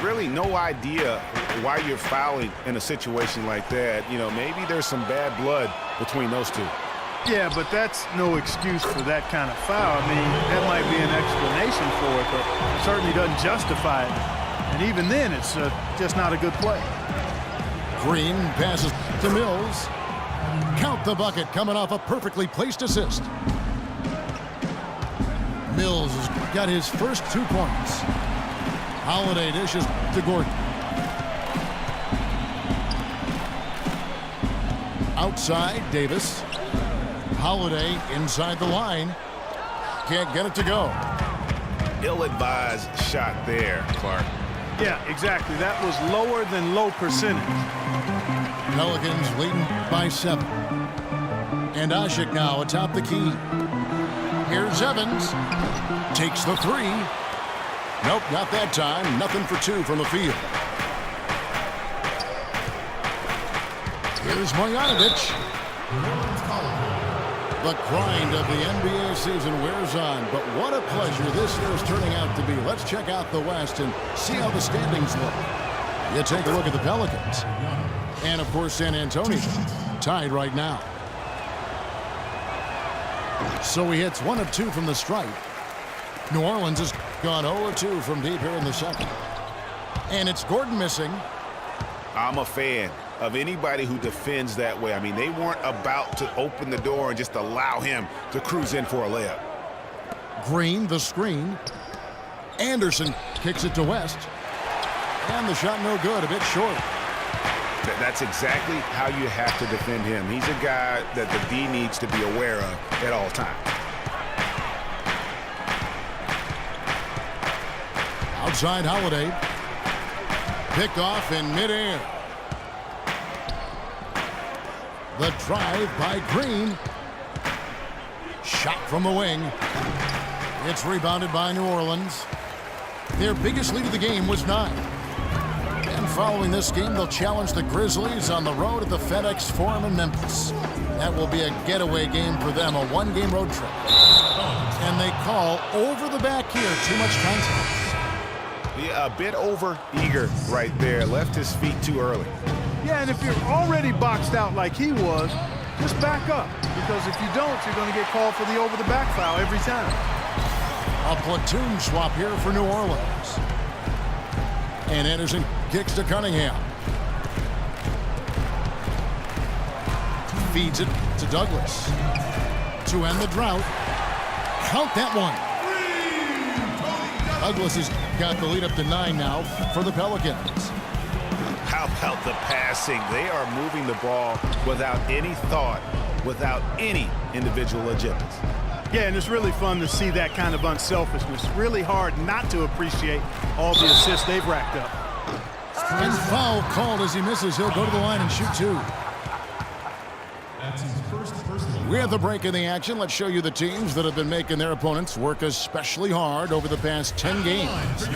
really no idea why you're fouling in a situation like that. You know, maybe there's some bad blood between those two. Yeah, but that's no excuse for that kind of foul. I mean, that might be an explanation for it, but it certainly doesn't justify it. And even then, it's just not a good play. Green passes to Mills. Count the bucket coming off a perfectly placed assist. Mills has got his first 2 points. Holiday dishes to Gordon. Outside, Davis. Holiday inside the line. Can't get it to go. Ill-advised shot there, Clark. Yeah, exactly. That was lower than low percentage. Pelicans leading by 7. And Asik now atop the key. Here's Evans. Takes the 3. Nope, not that time. Nothing for 2 from the field. Here's Marjanovic. The grind of the NBA season wears on, but what a pleasure this year is turning out to be. Let's check out the West and see how the standings look. You take a look at the Pelicans. And, of course, San Antonio tied right now. So he hits 1 of 2 from the stripe. New Orleans has gone 0 of 2 from deep here in the second. And it's Gordon missing. I'm a fan of anybody who defends that way. I mean, they weren't about to open the door and just allow him to cruise in for a layup. Green, the screen. Anderson kicks it to West. And the shot no good, a bit short. That's exactly how you have to defend him. He's a guy that the D needs to be aware of at all times. Outside Holiday. Pick off in midair. The drive by Green. Shot from the wing. It's rebounded by New Orleans. Their biggest lead of the game was 9. And following this game, they'll challenge the Grizzlies on the road at the FedEx Forum in Memphis. That will be a getaway game for them, a 1-game road trip. And they call over the back here, too much contact. Yeah, a bit over-eager right there. Left his feet too early. Yeah, and if you're already boxed out like he was, just back up. Because if you don't, you're going to get called for the over-the-back foul every time. A platoon swap here for New Orleans. And Anderson kicks to Cunningham. Feeds it to Douglas. To end the drought. Count that one. Douglas has got the lead up to 9 now for the Pelicans. How about the passing? They are moving the ball without any thought, without any individual agendas. Yeah, and it's really fun to see that kind of unselfishness. Really hard not to appreciate all the assists they've racked up. And foul called as he misses. He'll go to the line and shoot 2. We have the break in the action. Let's show you the teams that have been making their opponents work especially hard over the past 10 games.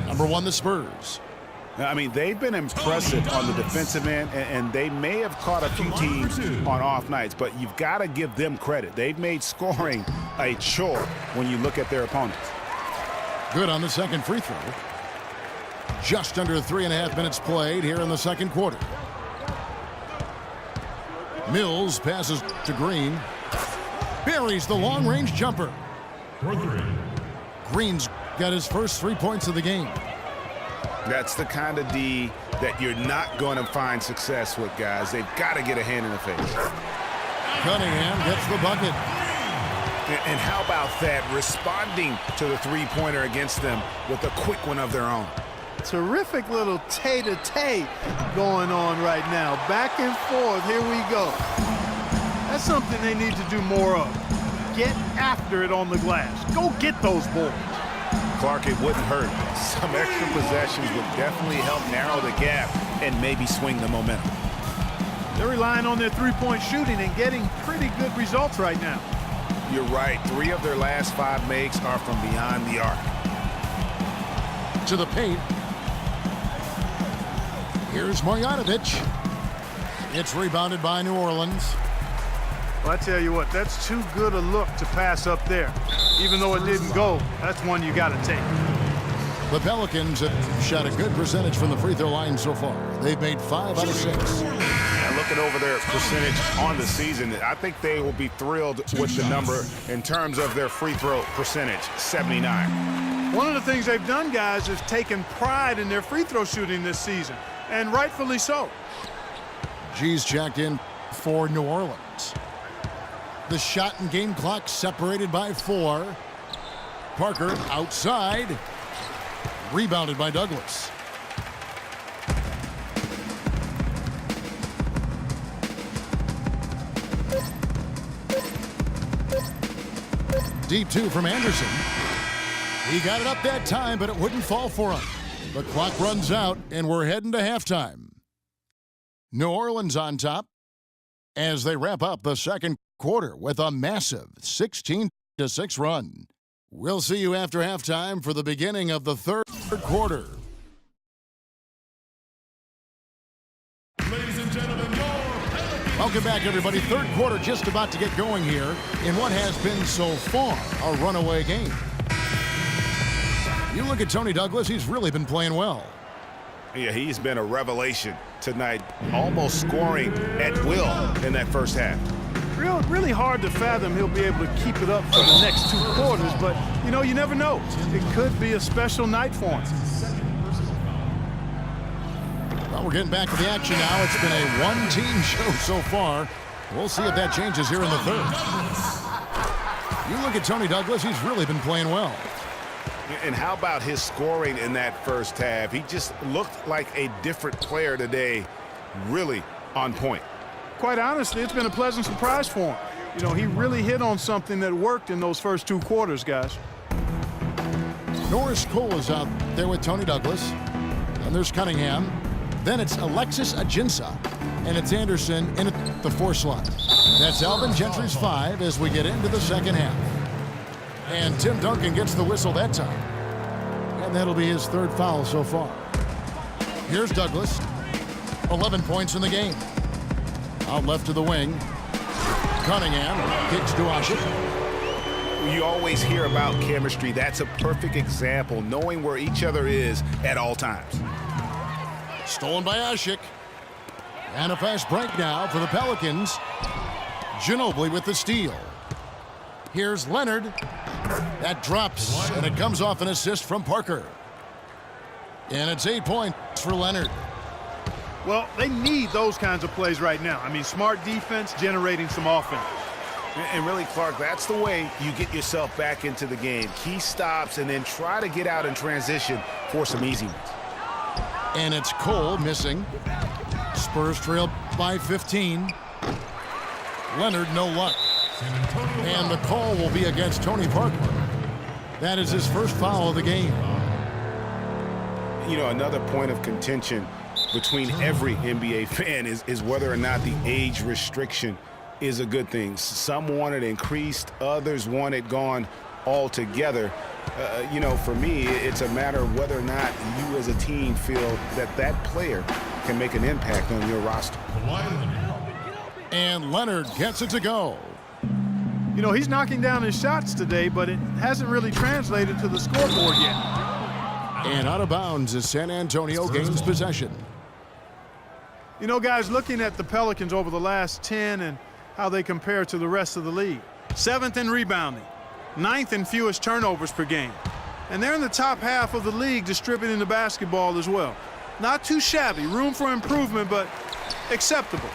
Number 1, the Spurs. I mean, they've been impressive on the defensive end, and they may have caught a few teams on off nights, but you've got to give them credit. They've made scoring a chore when you look at their opponents. Good on the second free throw. Just under 3.5 minutes played here in the second quarter. Mills passes to Green. Buries the long-range jumper. Green's got his first 3 points of the game. That's the kind of D that you're not going to find success with, guys. They've got to get a hand in the face. Cunningham gets the bucket. And how about that, responding to the three-pointer against them with a quick one of their own. Terrific little tay-to-tay going on right now. Back and forth, here we go. That's something they need to do more of. Get after it on the glass. Go get those boards. Clark, it wouldn't hurt. Some extra possessions would definitely help narrow the gap and maybe swing the momentum. They're relying on their three-point shooting and getting pretty good results right now. You're right. 3 of their last 5 makes are from beyond the arc. To the paint. Here's Marjanovic. It's rebounded by New Orleans. Well, I tell you what, that's too good a look to pass up there. Even though it didn't go, that's one you got to take. The Pelicans have shot a good percentage from the free throw line so far. They've made 5 out of 6. And looking over their percentage on the season, I think they will be thrilled with the number in terms of their free throw percentage, 79. One of the things they've done, guys, is taken pride in their free throw shooting this season, and rightfully so. G's checked in for New Orleans. The shot and game clock separated by 4. Parker outside. Rebounded by Douglas. Deep 2 from Anderson. He got it up that time, but it wouldn't fall for him. The clock runs out, and we're heading to halftime. New Orleans on top as they wrap up the second quarter with a massive 16-6 run. We'll see you after halftime for the beginning of the third quarter. Ladies and gentlemen, Welcome back, everybody. Third quarter just about to get going here in what has been so far a runaway game. You look at Tony Douglas, he's really been playing well. Yeah, he's been a revelation tonight, almost scoring at will in that first half. Really hard to fathom he'll be able to keep it up for the next 2 quarters, but, you know, you never know. It could be a special night for him. Well, we're getting back to the action now. It's been a one-team show so far. We'll see if that changes here in the third. You look at Tony Douglas, he's really been playing well. And how about his scoring in that first half? He just looked like a different player today, really on point. Quite honestly, it's been a pleasant surprise for him. You know, he really hit on something that worked in those first 2 quarters, guys. Norris Cole is out there with Tony Douglas. And there's Cunningham. Then it's Alexis Ajinça. And it's Anderson in at the 4 slot. That's Alvin Gentry's 5 as we get into the second half. And Tim Duncan gets the whistle that time. And that'll be his 3rd foul so far. Here's Douglas. 11 points in the game. Out left to the wing. Cunningham kicks to Asik. You always hear about chemistry. That's a perfect example, knowing where each other is at all times. Stolen by Asik. And a fast break now for the Pelicans. Ginobili with the steal. Here's Leonard. That drops, and it comes off an assist from Parker. And it's 8 points for Leonard. Well, they need those kinds of plays right now. I mean, smart defense generating some offense. And really, Clark, that's the way you get yourself back into the game. Key stops and then try to get out in transition for some easy ones. And it's Cole missing. Spurs trail by 15. Leonard, no luck. And the call will be against Tony Parker. That is his first foul of the game. You know, another point of contention between every NBA fan is whether or not the age restriction is a good thing. Some want it increased, others want it gone altogether. You know, for me, it's a matter of whether or not you as a team feel that that player can make an impact on your roster. And Leonard gets it to go. You know, he's knocking down his shots today, but it hasn't really translated to the scoreboard yet. And out of bounds as San Antonio gains possession. You know, guys, looking at the Pelicans over the last 10 and how they compare to the rest of the league. 7th in rebounding, 9th in fewest turnovers per game. And they're in the top half of the league distributing the basketball as well. Not too shabby, room for improvement, but acceptable.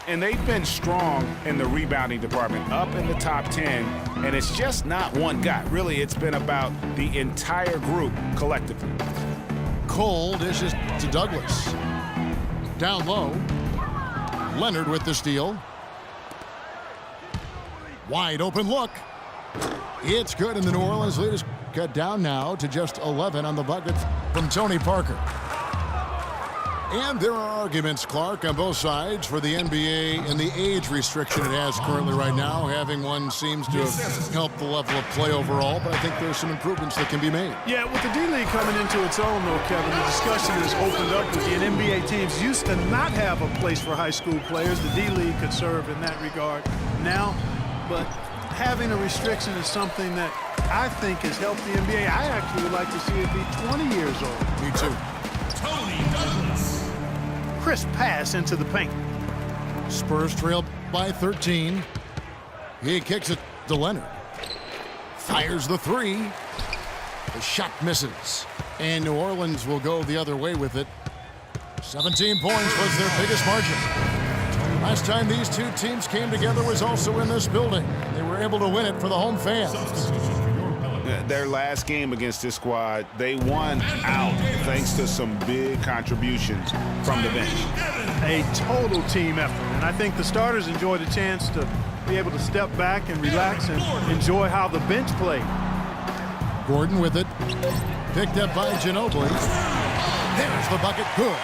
And they've been strong in the rebounding department, up in the top 10, and it's just not one guy. Really, it's been about the entire group collectively. Cole dishes to Douglas. Down low. Leonard with the steal. Wide open look. It's good, and the New Orleans lead is cut down now to just 11 on the bucket from Tony Parker. And there are arguments, Clark, on both sides for the NBA and the age restriction it has currently right now. Having one seems to have helped the level of play overall, but I think there's some improvements that can be made. Yeah, with the D-League coming into its own, though, Kevin, the discussion has opened up with the NBA teams used to not have a place for high school players. The D-League could serve in that regard now, but having a restriction is something that I think has helped the NBA. I actually would like to see it be 20 years old. Me too. Tony Douglas. Crisp pass into the paint. Spurs trailed by 13. He kicks it to Leonard. Fires the three. The shot misses. And New Orleans will go the other way with it. 17 points was their biggest margin. Last time these two teams came together was also in this building. They were able to win it for the home fans. Their last game against this squad, they won out thanks to some big contributions from the bench. A total team effort, and I think the starters enjoyed a chance to be able to step back and relax and enjoy how the bench played. Gordon with it. Picked up by Ginobili. There's the bucket. Good.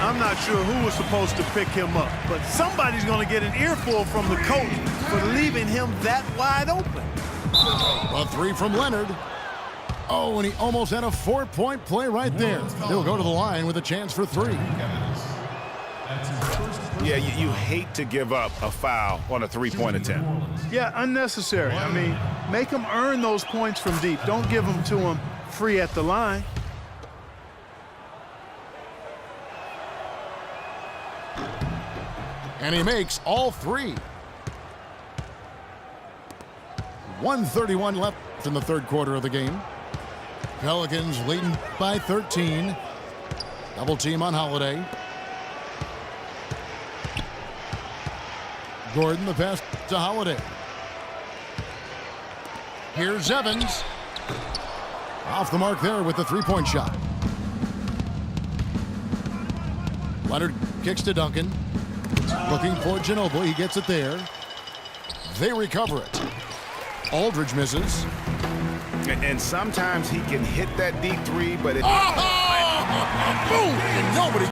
I'm not sure who was supposed to pick him up, but somebody's going to get an earful from the coach for leaving him that wide open. A three from Leonard. Oh, and he almost had a 4-point play right there. He'll go to the line with a chance for three. Yeah, you hate to give up a foul on a three-point attempt. Yeah, unnecessary. I mean, make them earn those points from deep. Don't give them to them free at the line. And he makes all three. 1:31 left in the third quarter of the game. Pelicans leading by 13. Double team on Holiday. Gordon, the pass to Holiday. Here's Evans. Off the mark there with the three-point shot. Leonard kicks to Duncan. Looking for Ginobili. He gets it there. They recover it. Aldridge misses. And sometimes he can hit that deep three, but it... Boom! And nobody